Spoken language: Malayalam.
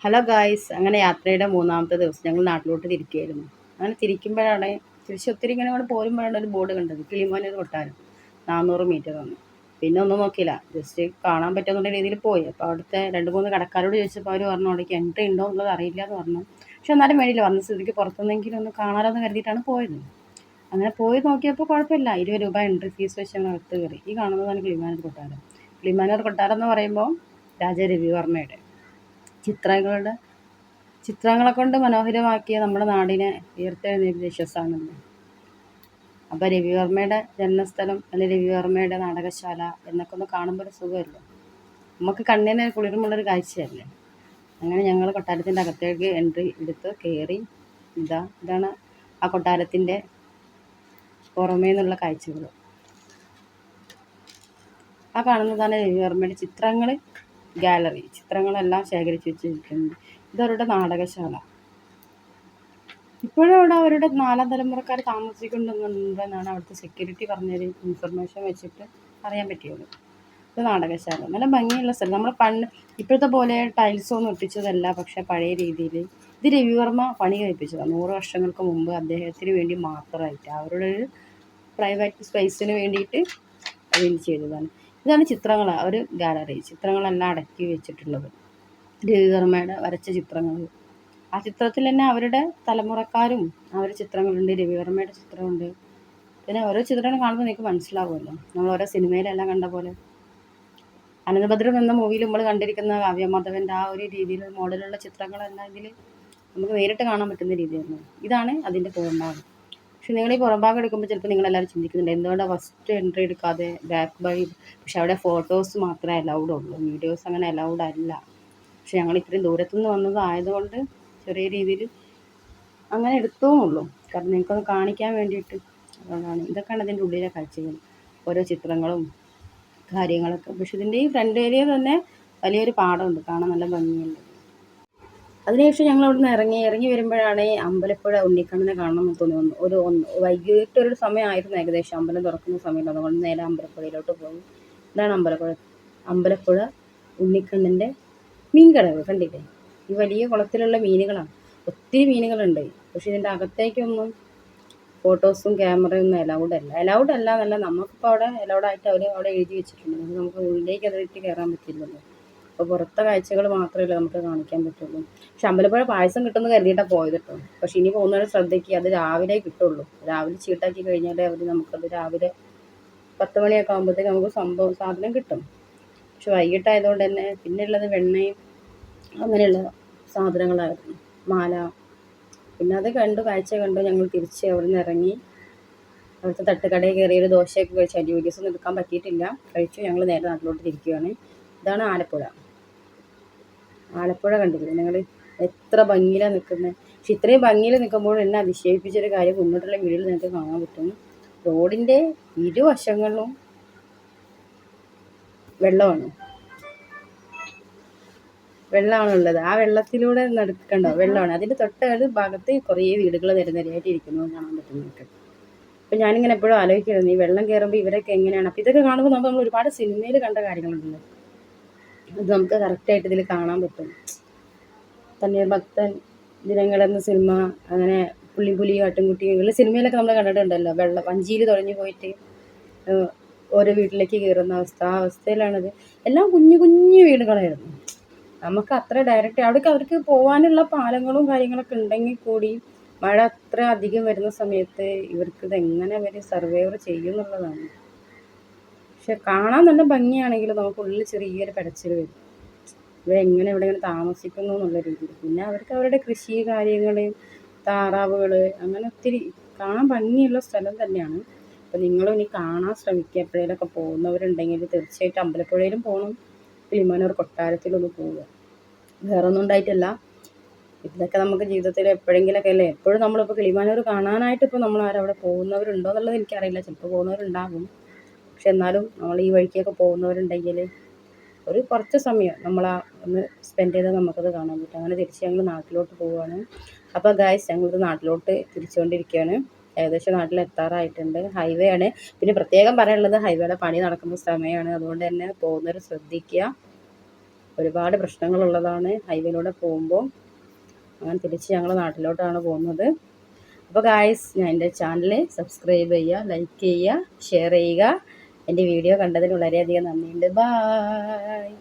ഹലോ ഗായ്സ്, അങ്ങനെ യാത്രയുടെ മൂന്നാമത്തെ ദിവസം ഞങ്ങൾ നാട്ടിലോട്ട് തിരിക്കുകയായിരുന്നു. അങ്ങനെ തിരിക്കുമ്പോഴാണ് ഒത്തിരി ഇങ്ങനെ അങ്ങോട്ട് പോരുമ്പോഴാണ് ഒരു ബോർഡ് കണ്ടത്, കിളിമാനൂർ കൊട്ടാരം 400 മീറ്റർ വന്നു. പിന്നെ ഒന്നും നോക്കിയില്ല, ജസ്റ്റ് കാണാൻ പറ്റുന്ന രീതിയിൽ പോയി. അപ്പോൾ അവിടുത്തെ 2-3 കടക്കാരോട് ചോദിച്ചപ്പോൾ അവർ പറഞ്ഞു അവിടേക്ക് എൻട്രി ഉണ്ടോ എന്നുള്ളത് അറിയില്ല എന്ന് പറഞ്ഞു. പക്ഷെ എന്നാലും വേണ്ടിയില്ല, വന്ന സ്ഥിതിക്ക് പുറത്തുനിന്നെങ്കിലും ഒന്ന് കാണാമെന്ന് കരുതിയിട്ടാണ് പോയത്. അങ്ങനെ പോയി നോക്കിയപ്പോൾ കുഴപ്പമില്ല, 20 രൂപ എൻട്രി ഫീസ് വെച്ച് ഞങ്ങൾ അകത്ത് കയറി. ഈ കാണുന്നതാണ് കിളിമാനൂർ കൊട്ടാരം. കിളിമാനൂർ കൊട്ടാരം എന്ന് പറയുമ്പോൾ രാജാ രവിവർമ്മയുടെ ചിത്രങ്ങളെ കൊണ്ട് മനോഹരമാക്കിയ നമ്മുടെ നാടിനെ ഉയർത്തെഴുന്നേറ്റ യശസ്സാണല്ലോ. അപ്പോൾ രവിവർമ്മയുടെ ജന്മസ്ഥലം അല്ലെങ്കിൽ രവിവർമ്മയുടെ നാടകശാല എന്നൊക്കെ ഒന്ന് കാണുമ്പോൾ ഒരു സുഖമല്ലോ, നമുക്ക് കണ്ണിന് കുളിർമുള്ളൊരു കാഴ്ചയല്ലേ. അങ്ങനെ ഞങ്ങൾ കൊട്ടാരത്തിൻ്റെ അകത്തേക്ക് എൻട്രി എടുത്ത് കയറി. ഇതാണ് ആ കൊട്ടാരത്തിൻ്റെ പുറമേ നിന്നുള്ള കാഴ്ചകൾ. ആ കാണുന്നതാണ് രവിവർമ്മയുടെ ചിത്രങ്ങൾ ഗാലറി. ചിത്രങ്ങളെല്ലാം ശേഖരിച്ച് വെച്ചിരിക്കുന്നത്. ഇതവരുടെ നാടകശാല. ഇപ്പോഴും അവിടെ അവരുടെ 4ാം തലമുറക്കാർ താമസിക്കുന്നുണ്ടെന്നാണ് അവിടുത്തെ സെക്യൂരിറ്റി പറഞ്ഞൊരു ഇൻഫർമേഷൻ വെച്ചിട്ട് അറിയാൻ പറ്റിയത്. ഇത് നാടകശാല നല്ല ഭംഗിയുള്ള സ്ഥലം. നമ്മൾ ഇപ്പോഴത്തെ പോലെ ടൈൽസൊന്നും ഒട്ടിച്ചതല്ല, പക്ഷെ പഴയ രീതിയിൽ ഇത് രവിവർമ്മ പണി കഴിപ്പിച്ചതാണ്. 100 വർഷങ്ങൾക്ക് മുമ്പ് അദ്ദേഹത്തിന് വേണ്ടി മാത്രമായിട്ട് അവരുടെ ഒരു പ്രൈവറ്റ് സ്പേസിന് വേണ്ടിയിട്ട് അതിന് ചെയ്തതാണ്. ഇതാണ് ചിത്രങ്ങൾ, ഒരു ഗാലറി. ചിത്രങ്ങളെല്ലാം അടക്കി വെച്ചിട്ടുള്ളത് രവിവർമ്മയുടെ വരച്ച ചിത്രങ്ങൾ. ആ ചിത്രത്തിൽ തന്നെ അവരുടെ തലമുറക്കാരും അവർ ചിത്രങ്ങളുണ്ട്, രവിവർമ്മയുടെ ചിത്രമുണ്ട്. പിന്നെ ഓരോ ചിത്രങ്ങൾ കാണുമ്പോൾ നിങ്ങൾക്ക് മനസ്സിലാവുമല്ലോ, നമ്മൾ ഓരോ സിനിമയിലെല്ലാം കണ്ട പോലെ. അനന്തഭദ്രം എന്ന മൂവിയിൽ നമ്മൾ കണ്ടിരിക്കുന്ന കാവ്യമാധവൻ്റെ ആ ഒരു രീതിയിൽ മോഡലുള്ള ചിത്രങ്ങളെല്ലാം ഇതിൽ നമുക്ക് നേരിട്ട് കാണാൻ പറ്റുന്ന രീതിയായിരുന്നു. ഇതാണ് അതിൻ്റെ പുറംഭാഗം. പക്ഷെ നിങ്ങൾ ഈ പുറംഭാഗം എടുക്കുമ്പോൾ ചിലപ്പോൾ നിങ്ങളെല്ലാവരും ചിന്തിക്കുന്നുണ്ട് എന്തുകൊണ്ടാണ് ഫസ്റ്റ് എൻട്രി എടുക്കാതെ ബാക്ക് വഴി. പക്ഷെ അവിടെ ഫോട്ടോസ് മാത്രമേ അലൗഡ് ഉള്ളൂ, വീഡിയോസ് അങ്ങനെ അലൗഡ് അല്ല. പക്ഷെ ഞങ്ങൾ ഇത്രയും ദൂരത്തുനിന്ന് വന്നതായതുകൊണ്ട് ചെറിയ രീതിയിൽ അങ്ങനെ എടുത്തുള്ളൂ, കാരണം നിങ്ങൾക്കൊന്ന് കാണിക്കാൻ വേണ്ടിയിട്ട്. അതുകൊണ്ടാണ്. ഇതൊക്കെയാണ് അതിൻ്റെ ഉള്ളിലെ കാഴ്ചകൾ, ഓരോ ചിത്രങ്ങളും കാര്യങ്ങളൊക്കെ. പക്ഷെ ഇതിൻ്റെ ഈ ഫ്രണ്ട് ഏരിയ തന്നെ വലിയൊരു പാടമുണ്ട്, കാണാൻ നല്ല ഭംഗിയുണ്ട്. അതിനുശേഷം ഞങ്ങൾ അവിടെ നിന്ന് ഇറങ്ങി വരുമ്പോഴാണ് അമ്പലപ്പുഴ ഉണ്ണിക്കണ്ണനെ കാണണമെന്ന് തോന്നുന്നു. വൈകിട്ടൊരു സമയമായിരുന്നു ഏകദേശം, അമ്പലം തുറക്കുന്ന സമയം. അതുകൊണ്ട് നേരെ അമ്പലപ്പുഴയിലോട്ട് പോയി. ഇതാണ് അമ്പലപ്പുഴ ഉണ്ണിക്കണ്ണൻ്റെ മീൻകടവ്. കണ്ടില്ലേ, ഈ വലിയ കുളത്തിലുള്ള മീനുകളാണ്. ഒത്തിരി മീനുകളുണ്ട്. പക്ഷെ ഇതിൻ്റെ അകത്തേക്കൊന്നും ഫോട്ടോസും ക്യാമറയൊന്നും അലൗഡ് അല്ല എന്നല്ല, നമുക്കിപ്പോൾ അവിടെ അലൗഡായിട്ട് അവർ അവിടെ എഴുതി വെച്ചിട്ടുണ്ട്. നമുക്ക് ഉള്ളിലേക്ക് അതിട്ട് കയറാൻ പറ്റില്ലല്ലോ. അപ്പോൾ പുറത്തെ കാഴ്ചകൾ മാത്രമല്ല നമുക്ക് കാണിക്കാൻ പറ്റുള്ളൂ. പക്ഷെ അമ്പലപ്പുഴ പായസം കിട്ടുമെന്ന് കരുതിയിട്ടാണ് പോയത് കേട്ടോ. പക്ഷെ ഇനി പോകുന്നവരെ ശ്രദ്ധിക്കുക, അത് രാവിലെ കിട്ടുള്ളൂ. രാവിലെ ചീട്ടാക്കി കഴിഞ്ഞാൽ അവർ നമുക്കത് രാവിലെ 10 മണിയൊക്കെ ആകുമ്പോഴത്തേക്ക് നമുക്ക് സാധനം കിട്ടും. പക്ഷെ വൈകിട്ടായതുകൊണ്ട് തന്നെ പിന്നെയുള്ളത് വെണ്ണയും അങ്ങനെയുള്ള സാധനങ്ങളായിരുന്നു, മാല. പിന്നെ അത് കാഴ്ച കണ്ടു ഞങ്ങൾ തിരിച്ച് അവിടെ നിന്ന് ഇറങ്ങി. അവിടുത്തെ തട്ടുകടയിൽ കയറിയൊരു ദോശയൊക്കെ കഴിച്ചു. അതിൻ്റെ വീഡിയോസൊന്നും എടുക്കാൻ പറ്റിയിട്ടില്ല, കഴിച്ചു. ഞങ്ങൾ നേരെ നാട്ടിലോട്ട് തിരിക്കുകയാണ്. ഇതാണ് ആലപ്പുഴ കണ്ടില്ലേ നിങ്ങൾ, എത്ര ഭംഗിയിലാണ് നിൽക്കുന്നത്. പക്ഷെ ഇത്രയും ഭംഗിയിൽ നിൽക്കുമ്പോൾ എന്നെ അതിശയിപ്പിച്ചൊരു കാര്യം മുന്നോട്ടുള്ള വീഡിയോയിൽ നിങ്ങൾക്ക് കാണാൻ പറ്റും. റോഡിൻ്റെ ഇരുവശങ്ങളിലും വെള്ളമാണുള്ളത്. ആ വെള്ളത്തിലൂടെ നടക്കണ്ടോ, വെള്ളമാണ്. അതിൻ്റെ തൊട്ടടുത്ത ഭാഗത്ത് കുറേ വീടുകൾ നിരനിരയായിട്ട് ഇരിക്കുന്നത് കാണാൻ പറ്റും നിങ്ങൾക്ക്. അപ്പം ഞാനിങ്ങനെ എപ്പോഴും ആലോചിക്കുന്നു, ഈ വെള്ളം കയറുമ്പോൾ ഇവരൊക്കെ എങ്ങനെയാണ്. അപ്പോൾ ഇതൊക്കെ കാണുമ്പോൾ നമ്മൾ ഒരുപാട് സിനിമയിൽ കണ്ട കാര്യങ്ങളുണ്ടല്ലോ, അത് നമുക്ക് കറക്റ്റായിട്ട് ഇതിൽ കാണാൻ പറ്റും. തണ്ണീർമത്തൻ ദിനങ്ങളെന്ന സിനിമ, അങ്ങനെ പുള്ളി ആട്ടുംകുട്ടി, ഇവരുടെ സിനിമയിലൊക്കെ നമ്മൾ കണ്ടിട്ടുണ്ടല്ലോ. വഞ്ചിയിൽ തുഴഞ്ഞു പോയിട്ട് ഓരോ വീട്ടിലേക്ക് കയറുന്ന അവസ്ഥ. ആ അവസ്ഥയിലാണത്. എല്ലാം കുഞ്ഞു വീടുകളായിരുന്നു. നമുക്ക് അത്ര ഡയറക്റ്റ് അവിടേക്ക് അവർക്ക് പോകാനുള്ള പാലങ്ങളും കാര്യങ്ങളൊക്കെ ഉണ്ടെങ്കിൽ കൂടി മഴ അത്ര അധികം വരുന്ന സമയത്ത് ഇവർക്കിത് എങ്ങനെ അവർ സർവൈവ് ചെയ്യും എന്നുള്ളതാണ്. പക്ഷെ കാണാൻ നല്ല ഭംഗിയാണെങ്കിൽ നമുക്കുള്ളിൽ ചെറിയൊരു പെടച്ചിൽ വരും, ഇവരെങ്ങനെ ഇവിടെ ഇങ്ങനെ താമസിക്കുന്നു എന്നുള്ള രീതിയിൽ. പിന്നെ അവർക്ക് അവരുടെ കൃഷി കാര്യങ്ങൾ, താറാവുകൾ, അങ്ങനെ ഒത്തിരി കാണാൻ ഭംഗിയുള്ള സ്ഥലം തന്നെയാണ്. അപ്പോൾ നിങ്ങളും ഇനി കാണാൻ ശ്രമിക്കുക. എപ്പോഴേലൊക്കെ പോകുന്നവരുണ്ടെങ്കിൽ തീർച്ചയായിട്ടും അമ്പലപ്പുഴയിലും പോകണം, കിളിമാനൂർ കൊട്ടാരത്തിലൊന്ന് പോവുക. വേറെ ഒന്നും ഉണ്ടായിട്ടല്ല, ഇതൊക്കെ നമുക്ക് ജീവിതത്തിൽ എപ്പോഴെങ്കിലൊക്കെ അല്ലേ. എപ്പോഴും നമ്മളിപ്പോൾ കിളിമാനൂർ കാണാനായിട്ട് ഇപ്പോൾ നമ്മൾ അവിടെ പോകുന്നവരുണ്ടോ എന്നുള്ളത് എനിക്കറിയില്ല, ചിലപ്പോൾ പോകുന്നവരുണ്ടാകും. പക്ഷെ എന്നാലും നമ്മൾ ഈ വഴിക്കൊക്കെ പോകുന്നവരുണ്ടെങ്കിൽ ഒരു കുറച്ച് സമയം നമ്മൾ ഒന്ന് സ്പെൻഡ് ചെയ്താൽ നമുക്കത് കാണാൻ പറ്റും. അങ്ങനെ തിരിച്ച് ഞങ്ങൾ നാട്ടിലോട്ട് പോവുകയാണ്. അപ്പോൾ ഗായ്സ്, ഞങ്ങളിത് നാട്ടിലോട്ട് തിരിച്ചുകൊണ്ടിരിക്കുകയാണ്. ഏകദേശം നാട്ടിലെത്താറായിട്ടുണ്ട്. ഹൈവേ ആണ്. പിന്നെ പ്രത്യേകം പറയാനുള്ളത്, ഹൈവേയുടെ പണി നടക്കുന്ന സമയമാണ്. അതുകൊണ്ട് തന്നെ പോകുന്നവർ ശ്രദ്ധിക്കുക. ഒരുപാട് പ്രശ്നങ്ങളുള്ളതാണ് ഹൈവേയിലൂടെ പോകുമ്പോൾ. അങ്ങനെ തിരിച്ച് ഞങ്ങൾ നാട്ടിലോട്ടാണ് പോകുന്നത്. അപ്പോൾ ഗായ്സ്, ഞാൻ എൻ്റെ ചാനൽ സബ്സ്ക്രൈബ് ചെയ്യുക, ലൈക്ക് ചെയ്യുക, ഷെയർ ചെയ്യുക. എൻ്റെ വീഡിയോ കണ്ടതിന് വളരെയധികം നന്ദിയുണ്ട്. ബായ്.